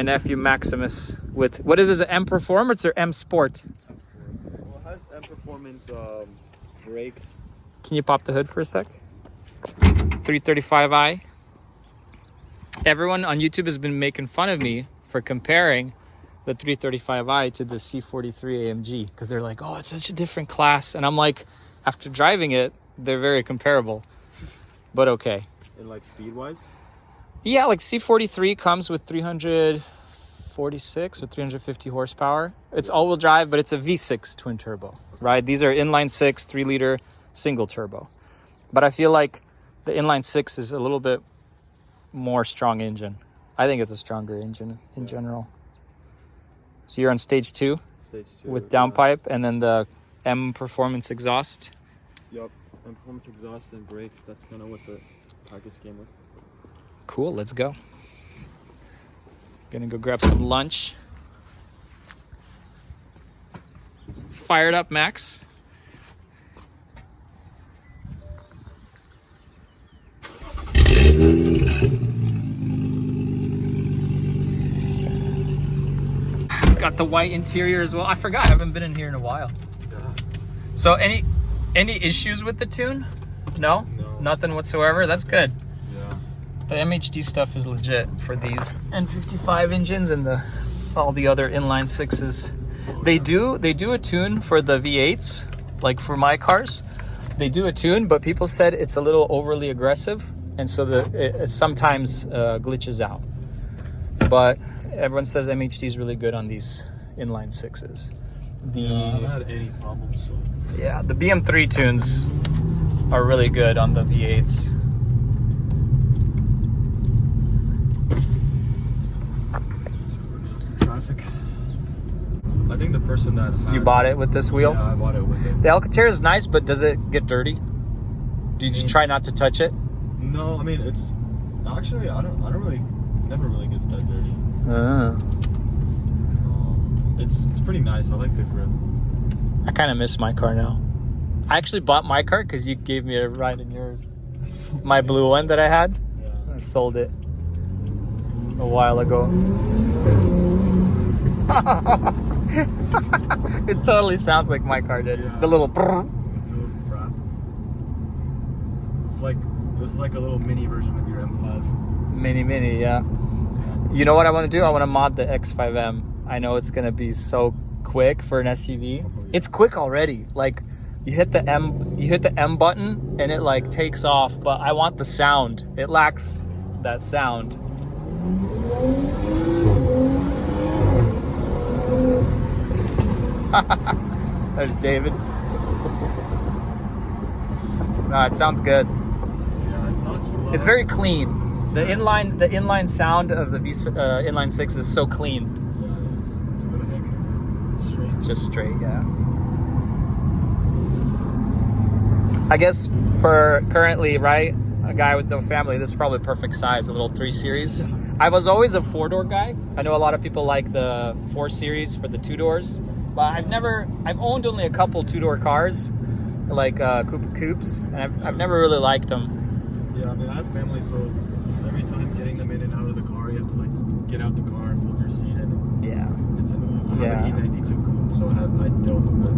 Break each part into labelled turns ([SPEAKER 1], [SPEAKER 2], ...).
[SPEAKER 1] my nephew Maximus with, what is this, M Performance or M Sport?
[SPEAKER 2] M Sport. Well, it has M Performance brakes.
[SPEAKER 1] Can you pop the hood for a sec? 335i. Everyone on YouTube has been making fun of me for comparing the 335i to the C43 AMG because they're like, oh, it's such a different class. And I'm like, after driving it, they're very comparable. But okay.
[SPEAKER 2] And like speed wise?
[SPEAKER 1] Yeah, like C43 comes with 346 or 350 horsepower. It's all-wheel drive, but it's a V6 twin turbo, right? These are inline 6, 3-liter single turbo. But I feel like the inline 6 is a little bit more strong engine. I think it's a stronger engine in general. So you're on stage 2?
[SPEAKER 2] Stage 2.
[SPEAKER 1] With downpipe and then the M Performance exhaust?
[SPEAKER 2] Yep, M Performance exhaust and brakes. That's kind of what the package came with.
[SPEAKER 1] Cool, let's go. Gonna go grab some lunch. Fired up, Max. Got the white interior as well. I forgot, I haven't been in here in a while.
[SPEAKER 2] Yeah.
[SPEAKER 1] So any issues with the tune? No?
[SPEAKER 2] No.
[SPEAKER 1] Nothing whatsoever? That's good.
[SPEAKER 2] Yeah.
[SPEAKER 1] The MHD stuff is legit for these N55 engines and all the other inline 6s. They do a tune for the V8s, like for my cars. They do a tune, but people said it's a little overly aggressive, and so it sometimes glitches out. But everyone says MHD is really good on these inline 6s.
[SPEAKER 2] I haven't had any problems. So.
[SPEAKER 1] Yeah, the BM3 tunes are really good on the V8s.
[SPEAKER 2] Traffic. I think the person that had,
[SPEAKER 1] You bought it with this wheel?
[SPEAKER 2] Yeah, I bought it with it.
[SPEAKER 1] The Alcantara is nice, but does it get dirty? Did you try not to touch it?
[SPEAKER 2] No, I mean it's actually I don't really never really gets that dirty. It's pretty nice. I like the grip.
[SPEAKER 1] I kind of miss my car now. I actually bought my car because you gave me a ride in yours. My blue one that I had.
[SPEAKER 2] Yeah.
[SPEAKER 1] I sold it a while ago. It totally sounds like my car did.
[SPEAKER 2] Yeah.
[SPEAKER 1] The little brrr.
[SPEAKER 2] It's like a little mini version of your M5.
[SPEAKER 1] Mini, yeah. You know what I want to do? I want to mod the X5M. I know it's going to be so quick for an SUV. It's quick already. Like you hit the M button and it like takes off, but I want the sound. It lacks that sound. There's David. No, it sounds good.
[SPEAKER 2] Yeah, it's not too loud.
[SPEAKER 1] It's very clean. The inline sound of the inline 6 is so clean.
[SPEAKER 2] Yeah, it is. It's a bit of heck and it's straight.
[SPEAKER 1] It's just straight, yeah. I guess for currently, right, a guy with no family, this is probably perfect size, a little 3 Series. I was always a 4-door guy. I know a lot of people like the 4 Series for the 2 doors, but I've owned only a couple 2-door cars, like coupes, and I've never really liked them.
[SPEAKER 2] Yeah, I mean, I have family, so just every time getting them in and out of the car, you have to like get out the car and fold your seat in.
[SPEAKER 1] Yeah.
[SPEAKER 2] It's annoying. I
[SPEAKER 1] Yeah.
[SPEAKER 2] have an E92 coupe, so I dealt with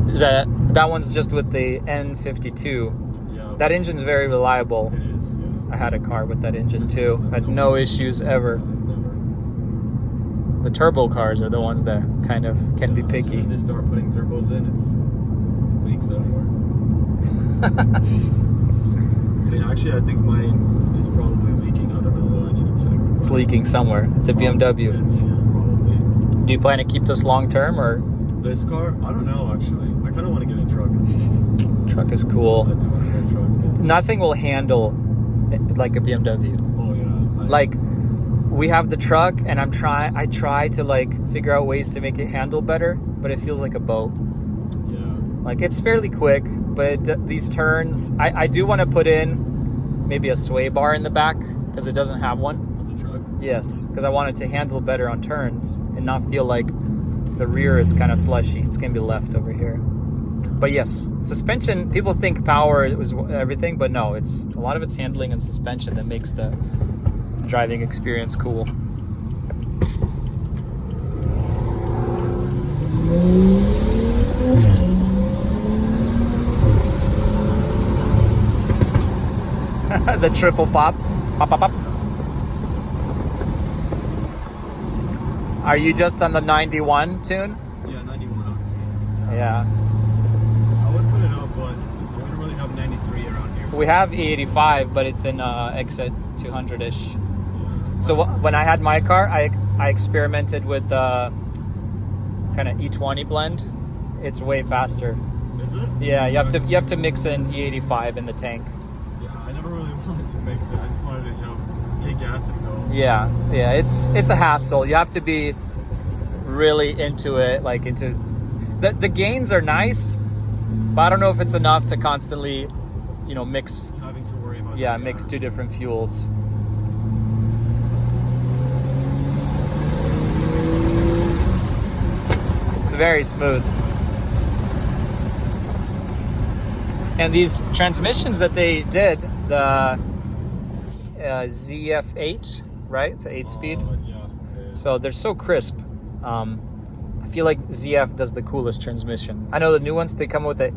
[SPEAKER 2] it.
[SPEAKER 1] Is that one's just with the N52.
[SPEAKER 2] Yeah.
[SPEAKER 1] That engine's very reliable.
[SPEAKER 2] It is, yeah.
[SPEAKER 1] I had a car with that engine too. Had no issues ever.
[SPEAKER 2] Never.
[SPEAKER 1] The turbo cars are the ones that kind of can be
[SPEAKER 2] As soon
[SPEAKER 1] picky.
[SPEAKER 2] as they start putting turbos in, it's leaks everywhere. I mean, actually, I think mine is probably leaking. I don't know, though. I need to check.
[SPEAKER 1] It's leaking somewhere. It's a BMW.
[SPEAKER 2] It's probably.
[SPEAKER 1] Do you plan to keep this long term or?
[SPEAKER 2] This car? I don't know, actually. I kind of want to get a truck.
[SPEAKER 1] Truck is
[SPEAKER 2] I
[SPEAKER 1] cool.
[SPEAKER 2] do want to get a truck.
[SPEAKER 1] Nothing will handle like a BMW.
[SPEAKER 2] Oh, yeah.
[SPEAKER 1] Like we have the truck and I try to like figure out ways to make it handle better, but it feels like a boat.
[SPEAKER 2] Yeah.
[SPEAKER 1] Like it's fairly quick, but these turns, I do want to put in maybe a sway bar in the back because it doesn't have one.
[SPEAKER 2] With the truck?
[SPEAKER 1] Yes, because I want it to handle better on turns and not feel like the rear is kind of slushy. It's going to be left over here. But yes, suspension, people think power was everything, but no, it's a lot of it's handling and suspension that makes the driving experience cool. The triple pop. Pop, pop, pop. Are you just on the 91 tune?
[SPEAKER 2] Yeah, 91 octane.
[SPEAKER 1] Yeah.
[SPEAKER 2] I would put it up, but we don't really have 93 around here.
[SPEAKER 1] We have E85, but it's in exit 200-ish.
[SPEAKER 2] Yeah.
[SPEAKER 1] So when I had my car, I experimented with the kind of E20 blend. It's way faster.
[SPEAKER 2] Is it?
[SPEAKER 1] Yeah, you have to mix in E85 in the tank.
[SPEAKER 2] Yeah, I never really wanted to mix it. I just wanted to, get gas and go.
[SPEAKER 1] Yeah, it's a hassle. You have to be really into it, like into the gains are nice, but I don't know if it's enough to constantly, mix.
[SPEAKER 2] Having to worry about
[SPEAKER 1] Mix two different fuels. It's very smooth. And these transmissions that they did, the ZF8, right? It's an 8-speed.
[SPEAKER 2] Yeah.
[SPEAKER 1] So they're so crisp. I feel like ZF does the coolest transmission. I know the new ones, they come with a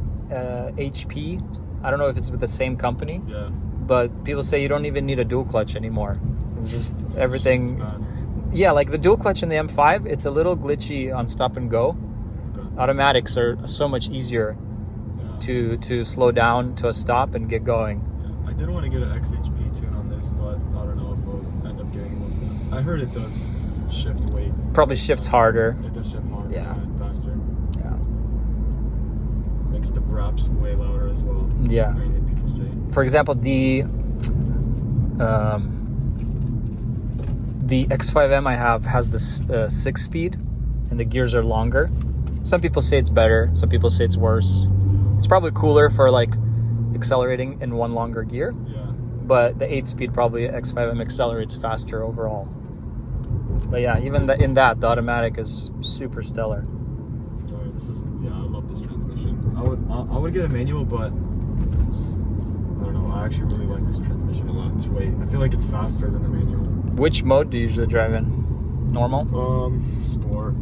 [SPEAKER 1] HP. I don't know if it's with the same company.
[SPEAKER 2] Yeah.
[SPEAKER 1] But people say you don't even need a dual clutch anymore. It's just everything.
[SPEAKER 2] It's fast.
[SPEAKER 1] Yeah, like the dual clutch in the M5, it's a little glitchy on stop and go.
[SPEAKER 2] Okay.
[SPEAKER 1] Automatics are so much easier to slow down to a stop and get going.
[SPEAKER 2] Yeah. I did want to get an XHP tune on this, but I don't know if we'll end up getting one. I heard it does shift weight.
[SPEAKER 1] Probably shifts harder.
[SPEAKER 2] It does shift harder.
[SPEAKER 1] Yeah.
[SPEAKER 2] And faster.
[SPEAKER 1] Yeah.
[SPEAKER 2] Makes the raps way louder as well.
[SPEAKER 1] Yeah.
[SPEAKER 2] I hear people say.
[SPEAKER 1] For example, the X5M I have has this 6-speed, and the gears are longer. Some people say it's better. Some people say it's worse. It's probably cooler for like accelerating in one longer gear.
[SPEAKER 2] Yeah.
[SPEAKER 1] But the 8-speed probably X5M accelerates faster overall. But yeah, even in that, the automatic is super stellar.
[SPEAKER 2] I love this transmission. I would get a manual, but I don't know. I actually really like this transmission a lot. It's I feel like it's faster than the manual.
[SPEAKER 1] Which mode do you usually drive in? Normal?
[SPEAKER 2] Sport.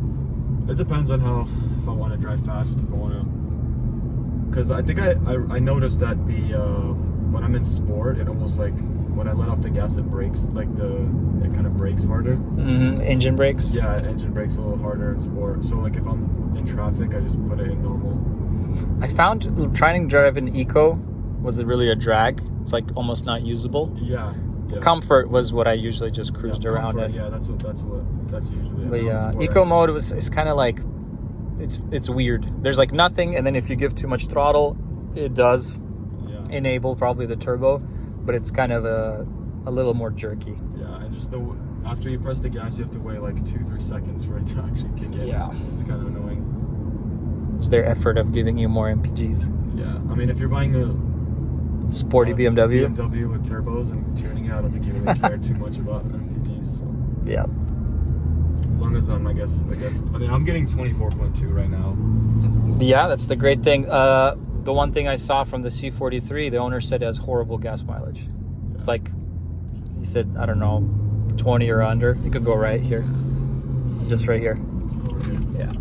[SPEAKER 2] It depends on if I want to drive fast, if I want to. Because I think I noticed that when I'm in sport, it almost like when I let off the gas, it brakes it kind of brakes harder.
[SPEAKER 1] Mm-hmm. Engine brakes?
[SPEAKER 2] Yeah, engine brakes a little harder in sport. So like if I'm in traffic, I just put it in normal.
[SPEAKER 1] I found trying to drive in eco was really a drag. It's like almost not usable.
[SPEAKER 2] Yeah.
[SPEAKER 1] Comfort was what I usually just cruised around in.
[SPEAKER 2] Yeah, that's usually.
[SPEAKER 1] But yeah, eco mode is kind of like it's weird. There's like nothing, and then if you give too much throttle, it does enable probably the turbo, but it's kind of a little more jerky.
[SPEAKER 2] Yeah, and just after you press the gas, you have to wait like 2-3 seconds for it to actually kick in.
[SPEAKER 1] Yeah,
[SPEAKER 2] it's kind of annoying.
[SPEAKER 1] It's their effort of giving you more MPGs.
[SPEAKER 2] Yeah, I mean if you're buying a
[SPEAKER 1] sporty BMW
[SPEAKER 2] with turbos and tuning it, I don't think you really care too much about MPGs. So.
[SPEAKER 1] Yeah.
[SPEAKER 2] As long as I mean I'm getting 24.2 right now.
[SPEAKER 1] Yeah, that's the great thing. The one thing I saw from the C43, the owner said it has horrible gas mileage. Yeah. It's like, he said, I don't know, 20 or under. You could go right here. Just right here.
[SPEAKER 2] Over here.
[SPEAKER 1] Yeah.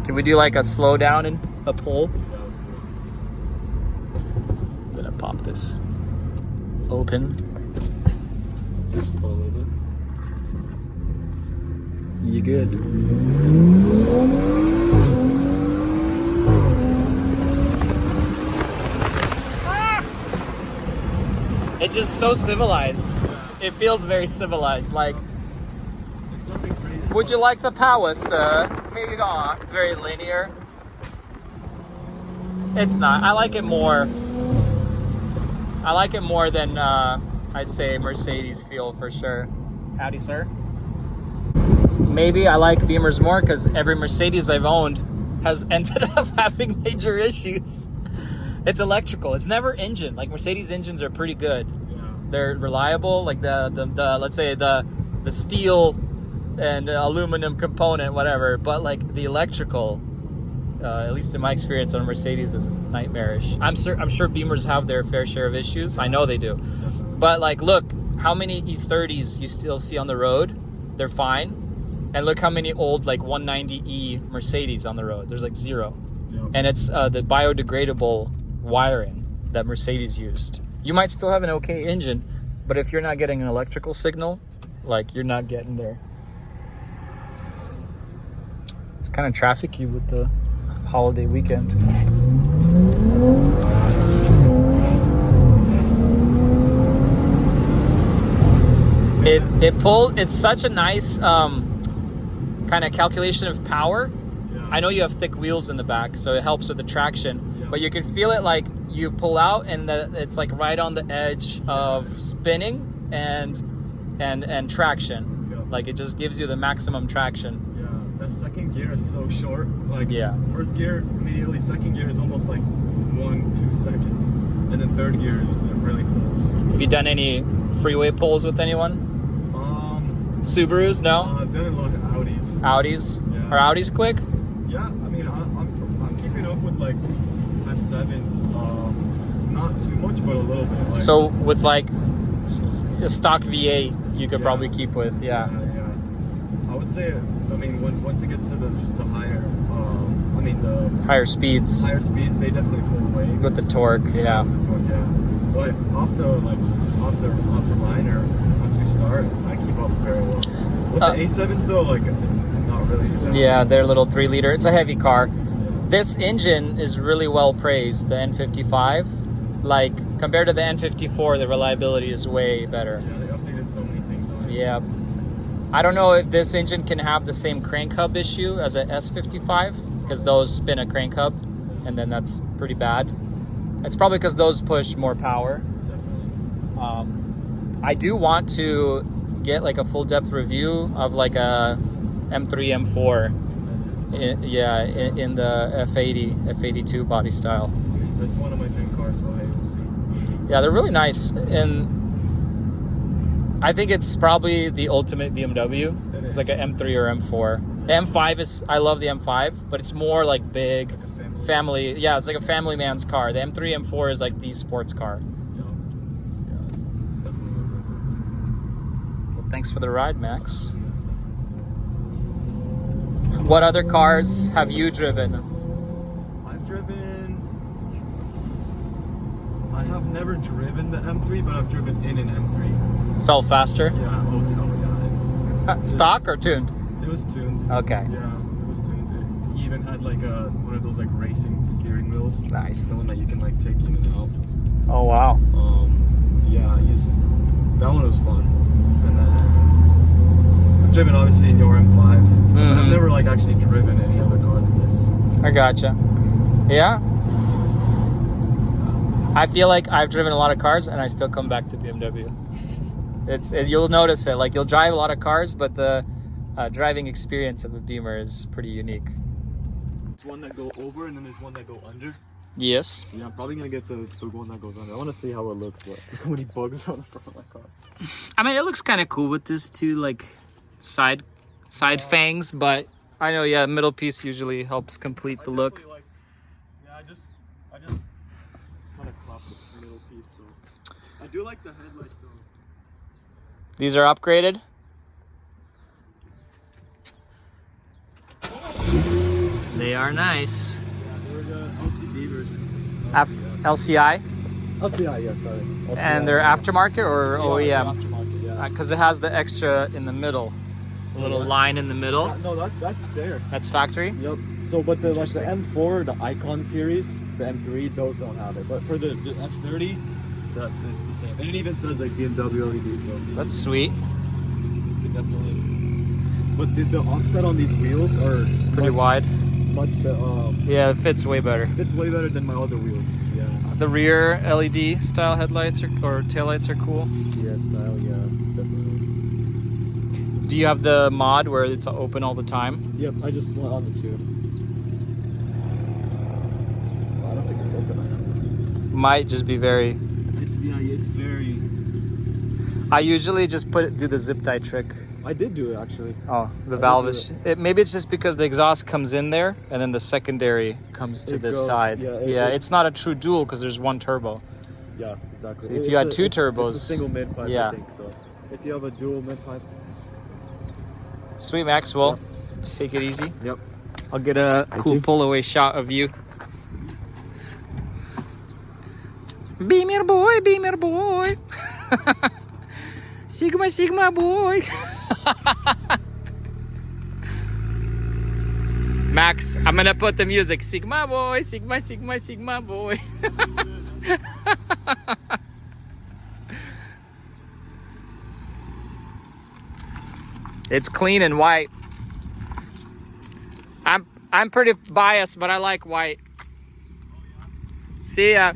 [SPEAKER 1] Can we do like a slow down and a pull?
[SPEAKER 2] Yeah, let's do
[SPEAKER 1] I'm gonna pop this open.
[SPEAKER 2] it. Just a little bit.
[SPEAKER 1] You good? It's just so civilized. It feels very civilized. Like,
[SPEAKER 2] It's nothing crazy.
[SPEAKER 1] would you like the power, sir? Here you go. It's very linear. It's not. I like it more. I like it more than I'd say Mercedes feel for sure. Howdy, sir. Maybe I like Beamers more because every Mercedes I've owned has ended up having major issues. It's electrical. It's never engine. Like Mercedes engines are pretty good.
[SPEAKER 2] Yeah.
[SPEAKER 1] They're reliable. Like the let's say the steel and aluminum component, whatever. But like the electrical, at least in my experience on Mercedes, is nightmarish. I'm sure Beamers have their fair share of issues. I know they do.
[SPEAKER 2] Definitely.
[SPEAKER 1] But like, look, how many E30s you still see on the road. They're fine. And look how many old like 190E Mercedes on the road. There's like 0.
[SPEAKER 2] Yep.
[SPEAKER 1] And it's the biodegradable wiring that Mercedes used. You might still have an okay engine, but if you're not getting an electrical signal, like you're not getting there. It's kind of trafficy with the holiday weekend. It's such a nice kind of calculation of power.
[SPEAKER 2] Yeah.
[SPEAKER 1] I know you have thick wheels in the back, so it helps with the traction,
[SPEAKER 2] Yeah.
[SPEAKER 1] but you can feel it like you pull out and it's like right on the edge of spinning and traction.
[SPEAKER 2] Yeah.
[SPEAKER 1] Like it just gives you the maximum traction.
[SPEAKER 2] Yeah, that second gear is so short. Like
[SPEAKER 1] Yeah.
[SPEAKER 2] first gear immediately, second gear is almost like 1-2 seconds, and then third gear is it really pulls.
[SPEAKER 1] Have you done any freeway pulls with anyone? Subarus? No?
[SPEAKER 2] I've done a lot of Audis.
[SPEAKER 1] Audis?
[SPEAKER 2] Yeah.
[SPEAKER 1] Are Audis quick?
[SPEAKER 2] Yeah, I mean I'm keeping up with like S7s. Not too much, but a little bit. Like,
[SPEAKER 1] So with like a stock V8, you could
[SPEAKER 2] Yeah.
[SPEAKER 1] probably keep with, yeah.
[SPEAKER 2] Yeah. I would say, I mean, once it gets to just the higher, the
[SPEAKER 1] Higher speeds
[SPEAKER 2] higher speeds, they definitely pull away.
[SPEAKER 1] with the torque, yeah.
[SPEAKER 2] Yeah. But off the liner, once we start, I keep up very well. With the A7s though, like it's not really.
[SPEAKER 1] Yeah, their little 3-liter. It's a heavy car.
[SPEAKER 2] Yeah.
[SPEAKER 1] This engine is really well praised, the N55. Like compared to the N54, the reliability is way better.
[SPEAKER 2] Yeah, they updated so many things on it.
[SPEAKER 1] Yeah. I don't know if this engine can have the same crank hub issue as a S55, because those spin a crank hub, and then that's pretty bad. It's probably because those push more power.
[SPEAKER 2] Definitely.
[SPEAKER 1] I do want to get like a full depth review of like a M3, M4. In the F82 body style.
[SPEAKER 2] That's one of my dream cars, so hey, we'll see.
[SPEAKER 1] Yeah, they're really nice, and I think it's probably the ultimate BMW. It's like an M3 or M4. The M5 is, I love the M5, but it's more like big,
[SPEAKER 2] Like a
[SPEAKER 1] family. Yeah, it's like a family man's car. The M3, M4 is like the sports car.
[SPEAKER 2] Yeah, it's definitely worth
[SPEAKER 1] Well, thanks for the ride, Max. What other cars have you driven?
[SPEAKER 2] I have never driven the M3, but I've driven in an M3.
[SPEAKER 1] Fell faster?
[SPEAKER 2] Yeah, oh yeah,
[SPEAKER 1] Stock or tuned?
[SPEAKER 2] it was tuned.
[SPEAKER 1] Okay.
[SPEAKER 2] Yeah, it was tuned. He even had like one of those like racing steering wheels.
[SPEAKER 1] Nice.
[SPEAKER 2] The one that you can like take in and out.
[SPEAKER 1] Oh, wow.
[SPEAKER 2] Yeah, that one was fun. And then I've driven obviously in your M5, but I've never like actually driven any other car than this.
[SPEAKER 1] I gotcha. Yeah. I feel like I've driven a lot of cars and I still come back to BMW. You'll notice it. Like you'll drive a lot of cars, but the driving experience of a Beamer is pretty unique.
[SPEAKER 2] There's one that go over and then there's one that go under.
[SPEAKER 1] Yes.
[SPEAKER 2] Yeah, I'm probably gonna get the one that goes under. I want to see how it looks, but look how many bugs are on the front of my car.
[SPEAKER 1] I mean, it looks kind of cool with this two like side fangs, but I know, yeah, middle piece usually helps complete the look.
[SPEAKER 2] I just kind of clap the middle piece. So I do like the headlight though.
[SPEAKER 1] These are upgraded. They are nice.
[SPEAKER 2] Yeah, they're the LCD versions.
[SPEAKER 1] LCI,
[SPEAKER 2] LCI, yeah, sorry. LCI.
[SPEAKER 1] and they're aftermarket or
[SPEAKER 2] Yeah,
[SPEAKER 1] OEM?
[SPEAKER 2] aftermarket, yeah.
[SPEAKER 1] Because it has the extra in the middle, a little line in the middle.
[SPEAKER 2] No, that's there.
[SPEAKER 1] That's factory.
[SPEAKER 2] Yep. So, but the M4, the Icon series, the M3, those don't have it. But for the F30, it's the same. And it even says like BMW LED. So
[SPEAKER 1] That's sweet.
[SPEAKER 2] you definitely. But the offset on these wheels are
[SPEAKER 1] Pretty wide.
[SPEAKER 2] Much better.
[SPEAKER 1] Yeah, it fits way better.
[SPEAKER 2] It's way better than my other wheels. Yeah.
[SPEAKER 1] The rear LED style headlights or taillights are cool.
[SPEAKER 2] GTS style, yeah, definitely.
[SPEAKER 1] Do you have the mod where it's open all the time?
[SPEAKER 2] Yep, I just went on the 2. I don't think it's open.
[SPEAKER 1] Might just be very.
[SPEAKER 2] It's very.
[SPEAKER 1] I usually just do the zip tie trick.
[SPEAKER 2] I did do it actually.
[SPEAKER 1] Oh, the valve is. Maybe it's just because the exhaust comes in there and then the secondary comes to this side.
[SPEAKER 2] Yeah,
[SPEAKER 1] It's not a true dual because there's one turbo.
[SPEAKER 2] Yeah, exactly.
[SPEAKER 1] So if you had two
[SPEAKER 2] it's
[SPEAKER 1] turbos,
[SPEAKER 2] a single mid pipe,
[SPEAKER 1] yeah.
[SPEAKER 2] I think. So if you have a dual mid pipe,
[SPEAKER 1] Sweet, Max. Well, let's take it easy.
[SPEAKER 2] yep.
[SPEAKER 1] I'll get a cool pull-away shot of you. Beamer boy. Sigma boy. Max, I'm gonna put the music. Sigma boy, Sigma boy. It's clean and white. I'm pretty biased, but I like white. See ya.